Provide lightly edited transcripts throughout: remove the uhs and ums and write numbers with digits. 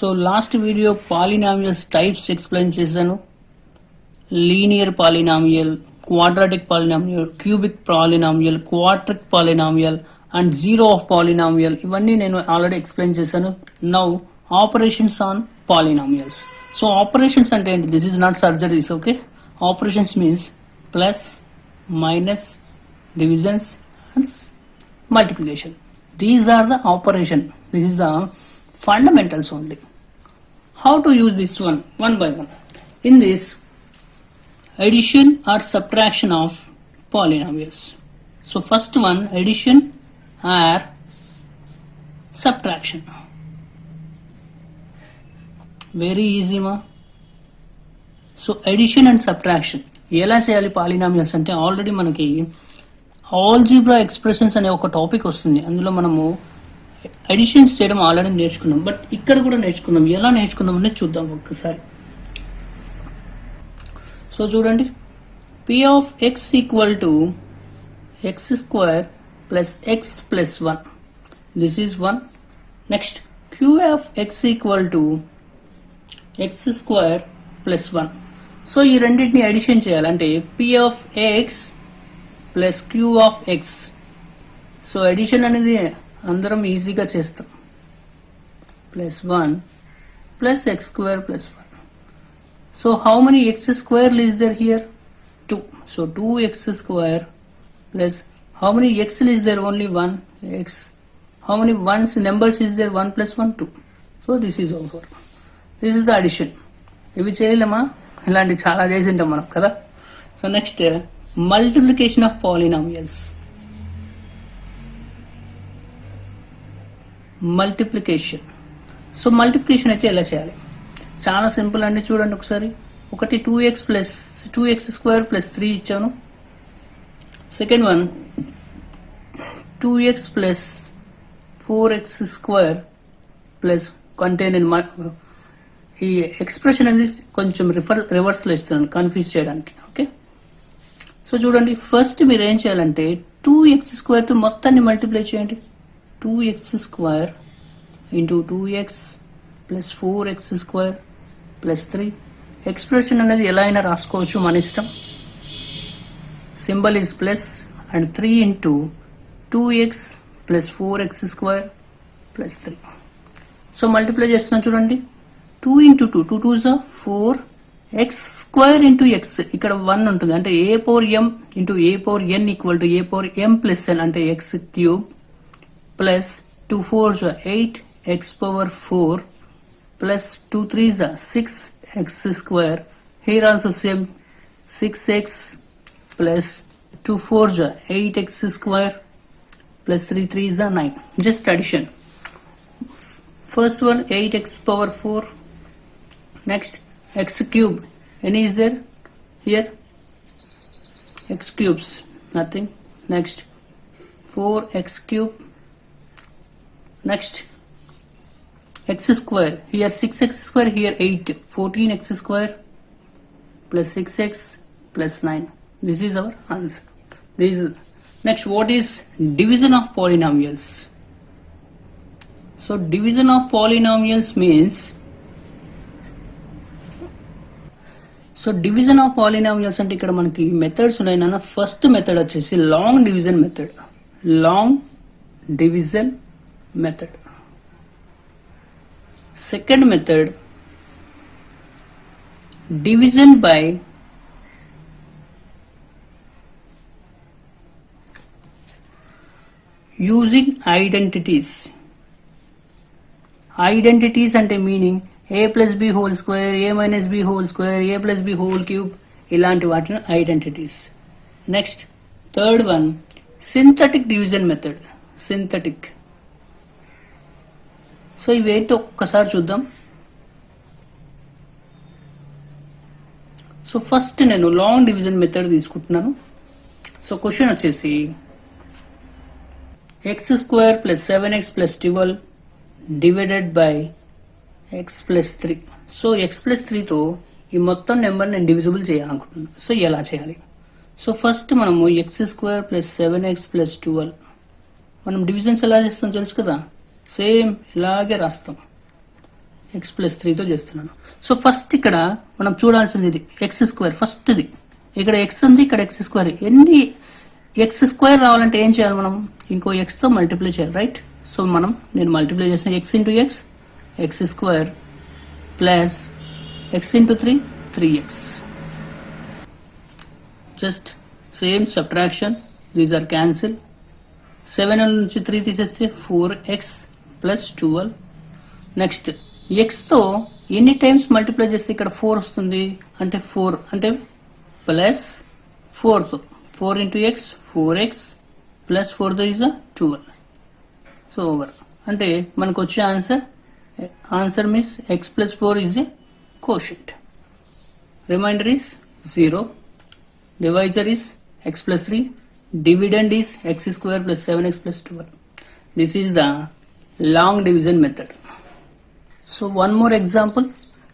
So last video polynomials types explain చేశాను. Linear polynomial, quadratic polynomial, cubic polynomial, quartic polynomial and zero of polynomial, ఇవన్నీ నేను already explain చేశాను. Now operations on polynomials. So operations అంటే ఏంటి? This is not surgeries. Okay, operations means plus, minus, divisions and multiplication. These are the operation. This is the fundamentals only. How to use this one by one? In this, addition or subtraction of polynomials. So first one, addition or subtraction. Very easy ma. So addition and subtraction ఎలా చేయాలి polynomials అంటే already మనకి algebra expressions అనే ఒక topic వస్తుంది. అందులో మనము additions చేయడం ఆల్రెడీ నేర్చుకున్నాం. బట్ ఇక్కడ కూడా నేర్చుకుందాం. ఎలా నేర్చుకుందాం అనేది చూద్దాం ఒక్కసారి. సో చూడండి, p of x equal to x square plus x plus 1. This is 1. Next q of x equal to x square plus 1. So ఈ రెండింటిని అడిషన్ చేయాలంటే p of x plus q of x. So addition అనేది అందరం ఈజీగా చేస్తాం. Plus 1 plus x square plus 1. So how many x square is there here? 2. So 2x square plus how many x is there? Only 1 x. How many ones numbers is there? 1 plus 1 2. So this is over. This is the addition. ఇవి చేయలేమా? ఇలాంటి చాలా చేసింటాం మనం కదా. So next multiplication of polynomials. Multiplication. So multiplication అయితే ఎలా చేయాలి? చాలా సింపుల్ అండి. చూడండి ఒకసారి. ఒకటి 2x plus 2x square plus 3 ఇచ్చాను. Second one 2x plus 4x square plus contain in. ఈ ఎక్స్ప్రెషన్ అనేది కొంచెం రివర్స్ లో ఇస్తున్నాను కన్ఫ్యూజ్ చేయడానికి. ఓకే, సో చూడండి, ఫస్ట్ మీరు ఏం చేయాలంటే 2x స్క్వేర్ తో మొత్తాన్ని మల్టిప్లై చేయండి. 2x square into 2x plus 4x square plus 3. Expression అనేది ఎలా అయినా రాసుకోవచ్చు, మన ఇష్టం. Symbol is plus and 3 into 2x plus 4x square plus 3. So multiply చేస్తున్నా చూడండి. 2 into 2, 2 2s are 4, x square into x. ఇక్కడ 1 ఉంటుంది అంటే a power m into a power n equal to a power m plus n అంటే x cube plus 2 4s are 8 x power 4 plus 2 3s are 6 x square. Here also same 6x plus 2 4s are 8x square plus 3 3s are 9. Just addition. First one 8x power 4. Next x cube. Any is there here? X cubes, nothing. Next 4x cube. Next x square. Here 6x square, here 8. 14x square plus 6x plus 9. This is our answer. This is. Next, what is division of polynomials? So division of polynomials means, so division of polynomials అంటే ఇక్కడ మనకి methods ఉన్నాయి నాన్న. First method వచ్చేసి long division method. Long division method. Second method division by using identities. Identities అంటే meaning a plus B whole square, a minus B whole square, a plus B whole cube, ఇలాంటి వాటిని identities. Next third one synthetic division method. Synthetic. So ఇవేంటో ఒక్కసారి చూద్దాం. So first నేను long division method తీసుకుంటున్నాను. So question వచ్చేసి x square plus 7x plus 12 divided by x plus 3. So x plus 3తో ఈ మొత్తం నెంబర్ నేను డివిజిబుల్ చేయాలనుకుంటున్నాను. సో ఎలా చేయాలి? సో ఫస్ట్ మనము x square plus 7x plus 12 మనం డివిజన్స్ ఎలా చేస్తాం తెలుసు కదా. సేమ్ ఇలాగే రాస్తాం. ఎక్స్ ప్లస్ 3తో చేస్తున్నాను. సో ఫస్ట్ ఇక్కడ మనం చూడాల్సింది ఇది ఎక్స్ స్క్వేర్ ఫస్ట్ది. ఇక్కడ ఎక్స్ ఉంది, ఇక్కడ ఎక్స్ స్క్వేర్. ఎన్ని ఎక్స్ స్క్వేర్ రావాలంటే ఏం చేయాలి, మనం ఇంకో ఎక్స్తో మల్టిప్లై చేయాలి, రైట్? సో నేను మల్టిప్లై చేసిన X into X, X square plus X into 3, 3x. Just same subtraction, these are cancel. 7 నుంచి 3 తీసేస్తే 4x ప్లస్ 12. నెక్స్ట్ ఎక్స్తో ఎన్ని టైమ్స్ మల్టిప్లై చేస్తే ఇక్కడ 4 వస్తుంది అంటే 4 అంటే ప్లస్ 4తో 4 ఇంటూ ఎక్స్ 4x ప్లస్ 4తో ఈజ్ 12. సో ఓవర్ అంటే మనకు వచ్చే answer means X plus 4 is a quotient. Remainder is 0, divisor is X plus 3, dividend is x square plus 7x plus 12. This is the long division method. So one more example,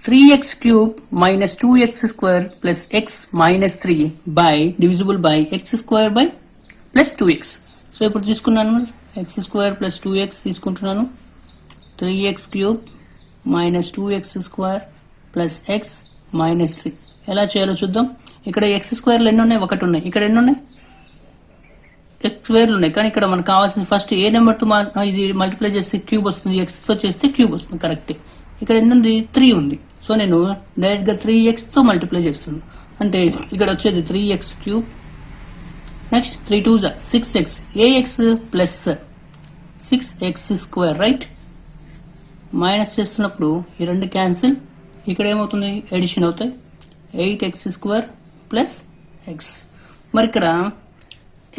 3x cube minus 2x square plus x minus 3 by divisible by x square by plus 2x. So ఇప్పుడు తీసుకున్నాను x square plus 2x తీసుకుంటున్నాను. 3x cube minus 2x square plus x minus 3 ఎలా చేయాలో చూద్దాం. ఇక్కడ x square ఎన్ని ఉన్నాయి, ఒకటి ఉన్నాయి. ఇక్కడ ఎన్ని ఉన్నాయి, x స్క్వేర్లు ఉన్నాయి. కానీ ఇక్కడ మనకు కావాల్సింది ఫస్ట్ ఏ నెంబర్తో ఇది మల్టిప్లై చేస్తే క్యూబ్ వస్తుంది, ఎక్స్తో చేస్తే క్యూబ్ వస్తుంది, కరెక్టే. ఇక్కడ ఎన్ని ఉంది, 3 ఉంది. సో నేను డైరెక్ట్గా 3xతో మల్టిప్లై చేస్తున్నాను. అంటే ఇక్కడ వచ్చేది 3x cube, next 3 2 6x, ax plus 6x square, right? Minus చేస్తున్నప్పుడు ఈ రెండు క్యాన్సిల్, ఇక్కడ ఏమవుతుంది, ఎడిషన్ అవుతాయి, 8x స్క్వేర్ ప్లస్ x. మరి ఇక్కడ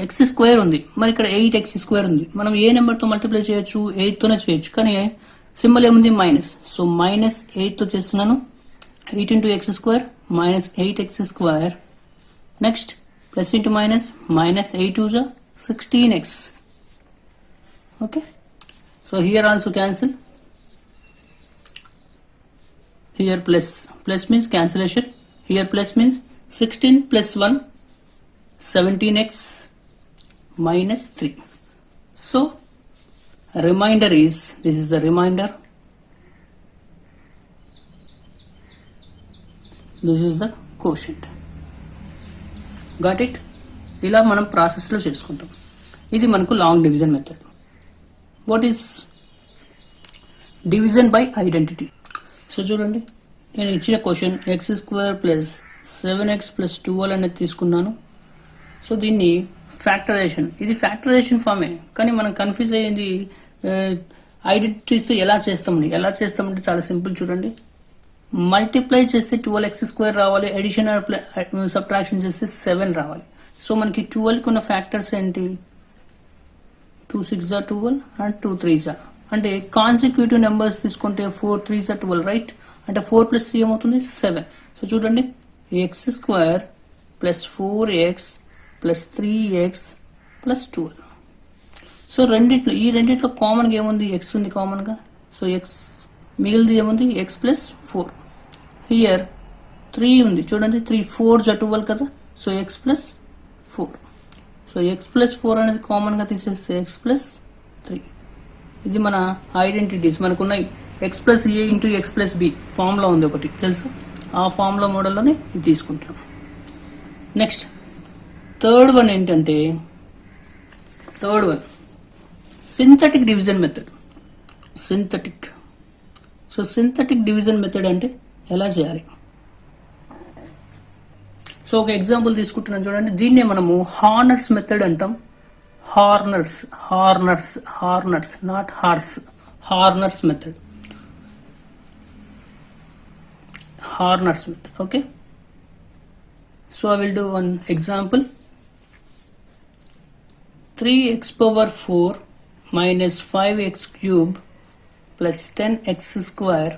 ఎక్స్ స్క్వేర్ ఉంది, మరి ఇక్కడ 8x స్క్వేర్ ఉంది. మనం ఏ నెంబర్తో మల్టిప్లై చేయొచ్చు, 8తోనే చేయొచ్చు. కానీ సింబల్ ఏముంది, మైనస్. సో మైనస్ 8తో చేస్తున్నాను. 8 into X square minus 8x square. Next plus into minus, minus 8 2 16x. Okay, so here also cancel. Here plus means cancellation. Here plus means 16 plus 1 17x minus 3. So remainder is, this is the remainder, this is the quotient. Got it? ఇలా మనం process లో చేసుకుంటాం. ఇది మనకు long division method. What is division by identity? So చూడండి, నేను ఇచ్చిన question X square plus 7x plus 12 అనేది తీసుకున్నాను. సో దీన్ని ఫ్యాక్టరైజేషన్, ఇది ఫ్యాక్టరైజేషన్ ఫామే. కానీ మనం కన్ఫ్యూజ్ అయ్యింది ఐడెంటిటీస్ ఎలా చేస్తామంటే చాలా సింపుల్. చూడండి, మల్టిప్లై చేస్తే 12x స్క్వేర్ రావాలి, అడిషన్ సబ్ట్రాక్షన్ చేస్తే 7 రావాలి. సో మనకి 12కి ఉన్న ఫ్యాక్టర్స్ ఏంటి, 2 6 12 అండ్ 2 3 అంటే కాన్సిక్యూటివ్ నెంబర్స్ తీసుకుంటే 4 3 12, రైట్? అంటే 4 ప్లస్ 3 ఏమవుతుంది, 7. సో చూడండి, X square plus 4x plus 3x plus 12. So ఈ రెండిట్లో కామన్గా ఏముంది, ఎక్స్ ఉంది కామన్గా. సో ఎక్స్ మిగిలింది ఏముంది, ఎక్స్ ప్లస్ 4. హియర్ 3 ఉంది, చూడండి 3 4 12 కదా. So X plus 4. So X plus 4 అనేది కామన్గా తీసేస్తే ఎక్స్ ప్లస్ 3. ఇది మన ఐడెంటిటీస్. మనకున్నాయి X plus A into X plus B formula ఉంది ఒకటి తెలుసు, ఆ ఫార్ములా మోడల్లోనే ఇది తీసుకుంటాం. నెక్స్ట్ థర్డ్ వన్ ఏంటంటే, synthetic division method. So synthetic division method అంటే ఎలా చేయాలి? సో ఒక ఎగ్జాంపుల్ తీసుకుంటున్నాం చూడండి. దీన్నే మనము హార్నర్స్ మెథడ్ అంటాం. Horner's not horse, Horner's method. Okay, so I will do one example. 3x power 4 minus 5x cube plus 10x square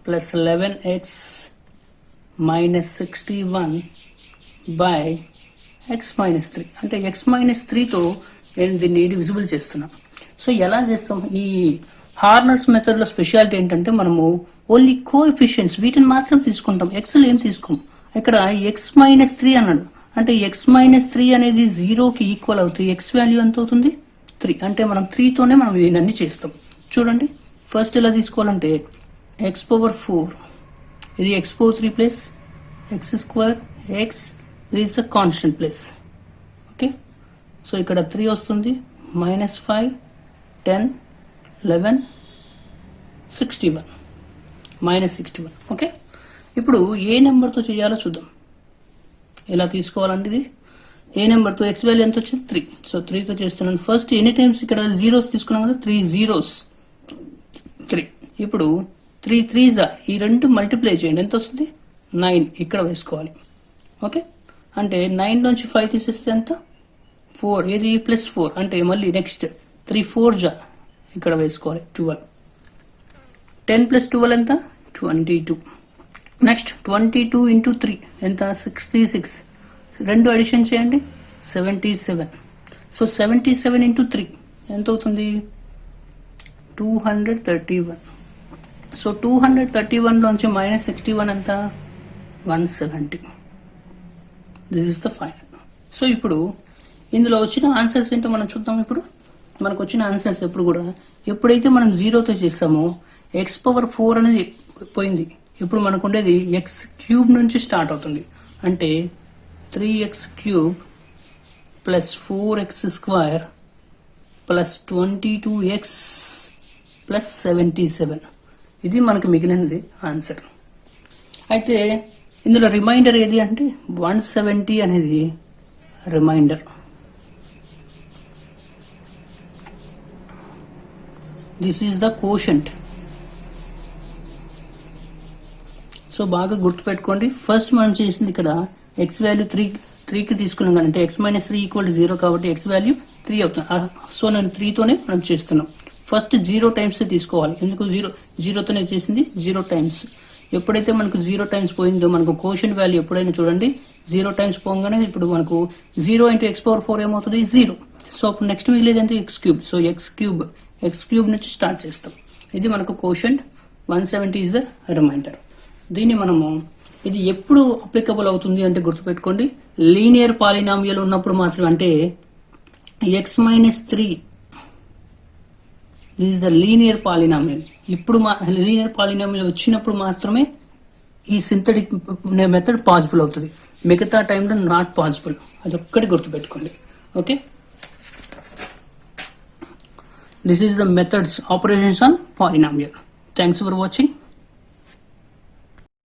plus 11x minus 61 by x minus 3. అంటే x minus 3తో నేను దీన్ని divisible చేస్తున్నాను. So ఎలా చేస్తాం? ఈ Horner's మెథడ్లో speciality ఏంటంటే మనము ఓన్లీ కోఎఫిషియెంట్స్ వీటిని మాత్రం తీసుకుంటాం, ఎక్స్లు ఏం తీసుకోం. ఇక్కడ ఎక్స్ మైనస్ 3 అన్నాడు అంటే ఎక్స్ మైనస్ 3 అనేది 0కి ఈక్వల్ అవుతుంది. ఎక్స్ వాల్యూ ఎంత అవుతుంది, 3. అంటే మనం 3తోనే మనం దీన్ని చేస్తాం. చూడండి, ఫస్ట్ ఎలా తీసుకోవాలంటే x power 4 ఇది x power 3 plus x square x is a constant place. Okay, so ఇక్కడ 3 వస్తుంది, -5 10 11 61 -61. ఓకే, ఇప్పుడు ఏ నెంబర్తో చేయాలో చూద్దాం. ఎలా తీసుకోవాలంటే ఇది ఏ నెంబర్తో, ఎక్స్ వాల్యూ ఎంత వచ్చింది 3, సో 3తో చేస్తున్నాను. ఫస్ట్ ఎనీ టైమ్స్ ఇక్కడ జీరోస్ తీసుకున్నాం కదా, 3 zeros 3. ఇప్పుడు 3 3s ఈ రెండు మల్టిప్లై చేయండి, ఎంత వస్తుంది 9, ఇక్కడ వేసుకోవాలి. ఓకే, అంటే 9 నుంచి 5 తీసేస్తే ఎంత 4, ఏది +4 అంటే మళ్ళీ నెక్స్ట్ 3 4s ఇక్కడ వేసుకోవాలి 12. 10 + 12 ఎంత 22. నెక్స్ట్ 22 × 3 ఎంత 66, రెండు అడిషన్ చేయండి 77. సో 77 × 3 ఎంత అవుతుంది 231. సో 231 నుంచి -61 ఎంత 170. This is the final. So ఇప్పుడు ఇందులో వచ్చిన ఆన్సర్స్ ఏంటో మనం చూద్దాం. ఇప్పుడు మనకు వచ్చిన ఆన్సర్స్ ఎప్పుడు కూడా ఎప్పుడైతే మనం జీరోతో చేస్తామో x⁴ అనేది పోయింది. ఇప్పుడు మనకు ఉండేది x³ నుంచి స్టార్ట్ అవుతుంది. అంటే 3x³ + 4x² + 22x + 77. ఇది మనకు మిగిలినది ఆన్సర్. అయితే ఇందులో రిమైండర్ ఏది అంటే 170 అనేది remainder. This is the quotient. So బాగా గుర్తుపెట్టుకోండి. ఫస్ట్ మనం చేసింది ఇక్కడ ఎక్స్ వాల్యూ 3కి తీసుకున్నాం కానీ, అంటే x - 3 = 0 కాబట్టి x వాల్యూ 3 అవుతుంది. సో నేను 3తోనే మనం చేస్తున్నాం. ఫస్ట్ 0 టైమ్స్ తీసుకోవాలి. ఎందుకు 0తోనే చేసింది 0 టైమ్స్. ఎప్పుడైతే మనకు 0 టైమ్స్ పోయిందో మనకు కోషంట్ వాల్యూ ఎప్పుడైనా చూడండి 0 టైమ్స్ పోగానే ఇప్పుడు మనకు 0 × x⁴ ఏమవుతుంది 0. సో అప్పుడు నెక్స్ట్ మిగిలేదు అంటే x³. సో x³ నుంచి స్టార్ట్ చేస్తాం. ఇది మనకు కోషంట్. 170 is the remainder. దీన్ని మనము ఇది ఎప్పుడు అప్లికబుల్ అవుతుంది అంటే గుర్తుపెట్టుకోండి, లీనియర్ పాలినామియల్ ఉన్నప్పుడు మాత్రమే. అంటే x - 3 this is the linear polynomial. ఇప్పుడు లీనియర్ పాలినామియల్ వచ్చినప్పుడు మాత్రమే ఈ సింథటిక్ మెథడ్ పాసిబుల్ అవుతుంది. మిగతా టైంలో నాట్ పాసిబుల్. అదొక్కటి గుర్తుపెట్టుకోండి. Okay, this is the methods operations on polynomial. Thanks for watching.